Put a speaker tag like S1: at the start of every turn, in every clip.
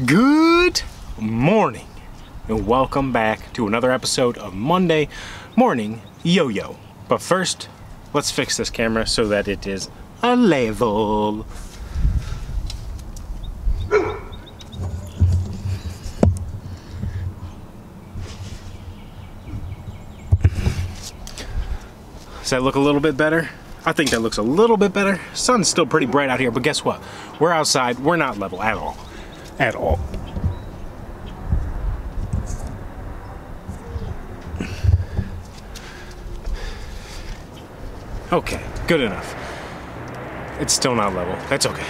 S1: Good morning and welcome back to another episode of Monday Morning Yo-Yo. But first, let's fix this camera so that it is a level. Does that look a little bit better? I think that looks a little bit better. Sun's still pretty bright out here, but guess what? We're outside, we're not level at all. At all. Okay, good enough. It's still not level. That's okay.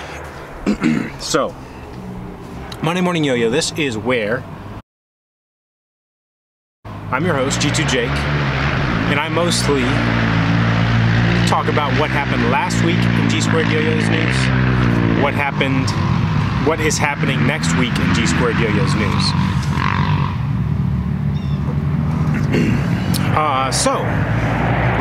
S1: So, Monday Morning Yo-Yo, this is where I'm your host, G2 Jake, and I mostly talk about what happened last week in G Squared Yo-Yo's news, what is happening next week in G Squared Yo-Yo's news. So,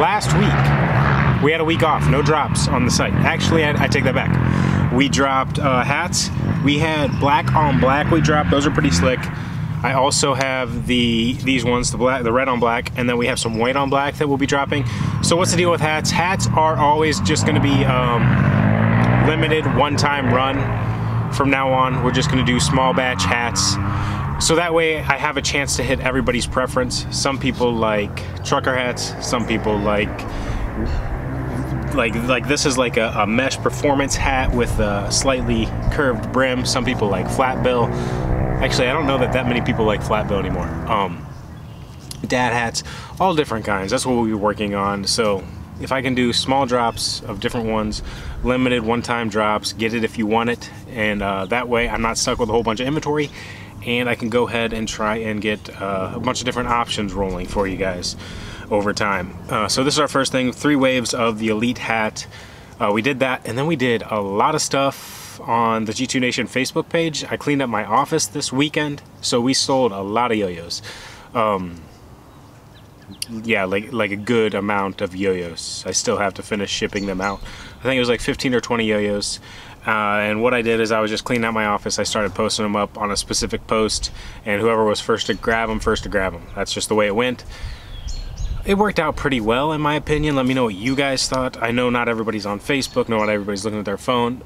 S1: last week, we had a week off, no drops on the site. Actually, I take that back. We dropped hats. We had black on black we dropped. Those are pretty slick. I also have these ones, the red on black, and then we have some white on black that we'll be dropping. So what's the deal with hats? Hats are always just gonna be limited one-time run. From now on, we're just gonna do small batch hats. So that way I have a chance to hit everybody's preference. Some people like trucker hats, some people like this is like a mesh performance hat with a slightly curved brim. Some people like flat bill. Actually, I don't know that many people like flat bill anymore. Dad hats, all different kinds. That's what we'll be working on. So if I can do small drops of different ones, limited one-time drops, get it if you want it, and that way I'm not stuck with a whole bunch of inventory, and I can go ahead and try and get a bunch of different options rolling for you guys over time. So this is our first thing, 3 waves of the Elite hat. We did that, and then we did a lot of stuff on the G2 Nation Facebook page. I cleaned up my office this weekend, so we sold a lot of yo-yos. Yeah, like a good amount of yo-yos. I still have to finish shipping them out. I think it was like 15 or 20 yo-yos. And what I did is I was just cleaning out my office. I started posting them up on a specific post, and whoever was first to grab them, That's just the way it went. It worked out pretty well, in my opinion. Let me know what you guys thought. I know not everybody's on Facebook, not everybody's looking at their phone.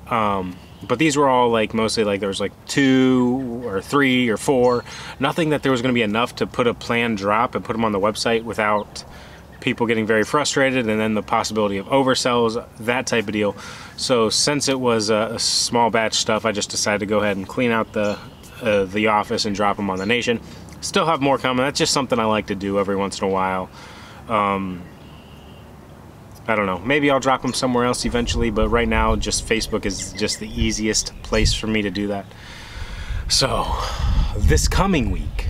S1: But these were all like mostly like there was like 2 or 3 or 4. Nothing that there was going to be enough to put a planned drop and put them on the website without people getting very frustrated, and then the possibility of oversells, that type of deal. So since it was a small batch stuff, I just decided to go ahead and clean out the office and drop them on the Nation. Still have more coming. That's just something I like to do every once in a while. I don't know, maybe I'll drop them somewhere else eventually, but right now just Facebook is just the easiest place for me to do that. So this coming week,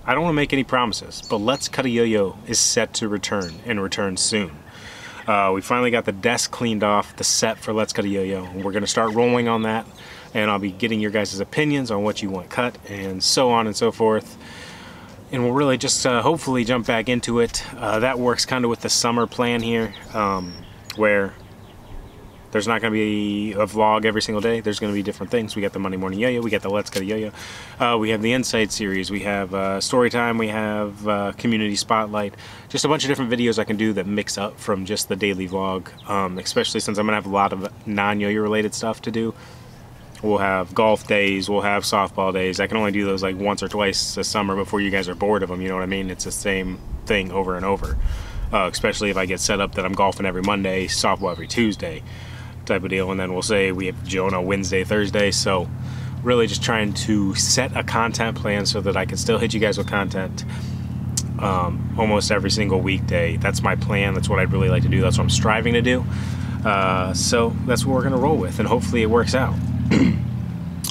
S1: I don't want to make any promises, but Let's Cut a Yo-Yo is set to return, and return soon. We finally got the desk cleaned off, the set for Let's Cut a Yo-Yo, and we're going to start rolling on that, and I'll be getting your guys' opinions on what you want cut, and so on and so forth. And we'll really just hopefully jump back into it. That works kind of with the summer plan here, where there's not going to be a vlog every single day. There's going to be different things. We got the Monday Morning Yo-Yo, we got the Let's Cut a Yo-Yo, we have the Insight series, we have story time, we have community spotlight. Just a bunch of different videos I can do that mix up from just the daily vlog, especially since I'm going to have a lot of non-yo-yo related stuff to do. We'll have golf days, we'll have softball days. I can only do those like once or twice a summer before you guys are bored of them, you know what I mean? It's the same thing over and over. Especially if I get set up that I'm golfing every Monday, softball every Tuesday type of deal. And then we'll say we have Jonah Wednesday, Thursday. So really just trying to set a content plan so that I can still hit you guys with content almost every single weekday. That's my plan. That's what I'd really like to do. That's what I'm striving to do. So that's what we're going to roll with, and hopefully it works out.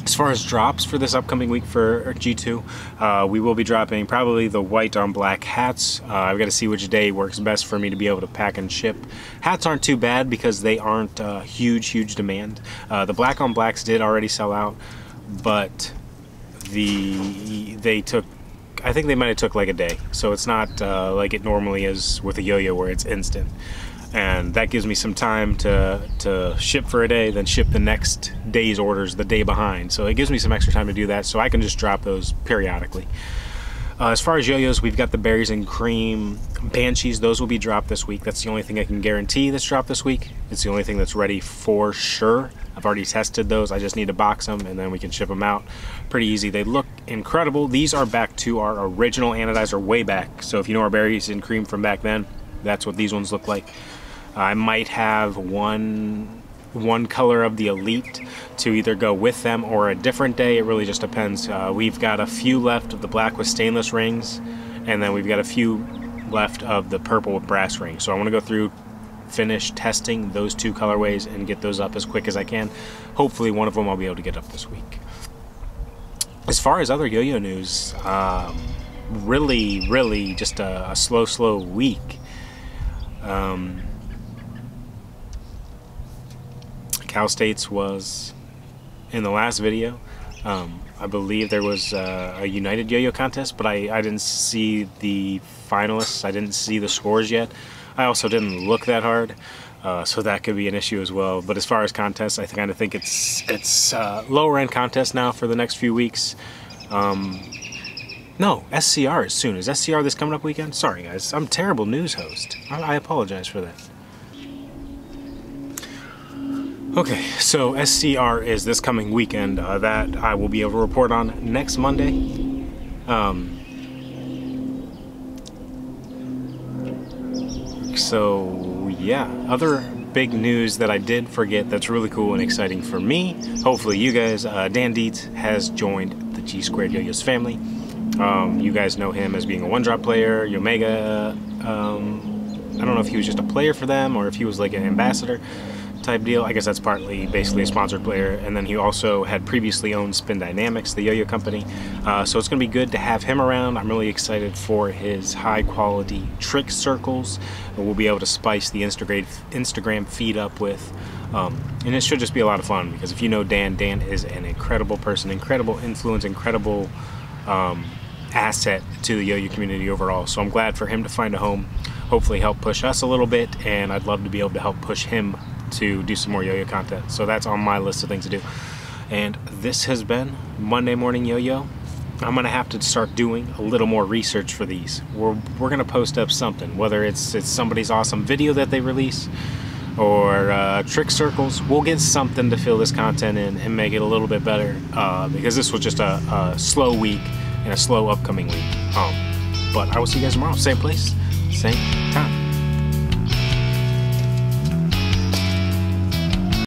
S1: As far as drops for this upcoming week for G2, we will be dropping probably the white on black hats. I've got to see which day works best for me to be able to pack and ship. Hats aren't too bad because they aren't huge demand. The black on blacks did already sell out, but they took, I think they might have took like a day. So it's not like it normally is with a yo-yo where it's instant. and that gives me some time to ship for a day, then ship the next day's orders the day behind. So it gives me some extra time to do that, so I can just drop those periodically. As far as yo-yos, we've got the berries and cream Banshees. Those will be dropped this week. That's the only thing I can guarantee that's dropped this week. It's the only thing that's ready for sure. I've already tested those. I just need to box them and then we can ship them out. Pretty easy. They look incredible. These are back to our original anodizer way back. So if you know our berries and cream from back then, that's what these ones look like. I might have one color of the Elite to either go with them or a different day. It really just depends. We've got a few left of the black with stainless rings, and then we've got a few left of the purple with brass rings. So I want to go through, finish testing those two colorways and get those up as quick as I can. Hopefully one of them I'll be able to get up this week. As far as other yo-yo news, really just a slow week. Cal States was in the last video. I believe there was a United Yo-Yo contest, but I didn't see the finalists. I didn't see the scores yet. I also didn't look that hard, so that could be an issue as well. But as far as contests, I kind of think it's lower end contest now for the next few weeks. No, SCR is soon. Is SCR this coming up weekend? Sorry guys, I'm a terrible news host. I apologize for that. Okay, so SCR is this coming weekend. That I will be able to report on next Monday. So yeah, other big news that I did forget that's really cool and exciting for me, hopefully you guys, Dan Dietz has joined the G Squared Yo-Yo's family. You guys know him as being a one-drop player, Omega. I don't know if he was just a player for them or if he was like an ambassador type deal. I guess that's partly basically a sponsored player, and then he also had previously owned Spin Dynamics, the yo-yo company. So it's gonna be good to have him around. I'm really excited for his high quality trick circles, and we'll be able to spice the Instagram feed up with, and it should just be a lot of fun, because if you know Dan is an incredible person, incredible influence, incredible asset to the yo-yo community overall. So I'm glad for him to find a home, hopefully help push us a little bit, and I'd love to be able to help push him to do some more yo-yo content. So that's on my list of things to do. And this has been Monday Morning Yo-Yo. I'm gonna have to start doing a little more research for these. We're gonna post up something, whether it's somebody's awesome video that they release or trick circles. We'll get something to fill this content in and make it a little bit better, because this was just a slow week and a slow upcoming week. But I will see you guys tomorrow, same place, same time.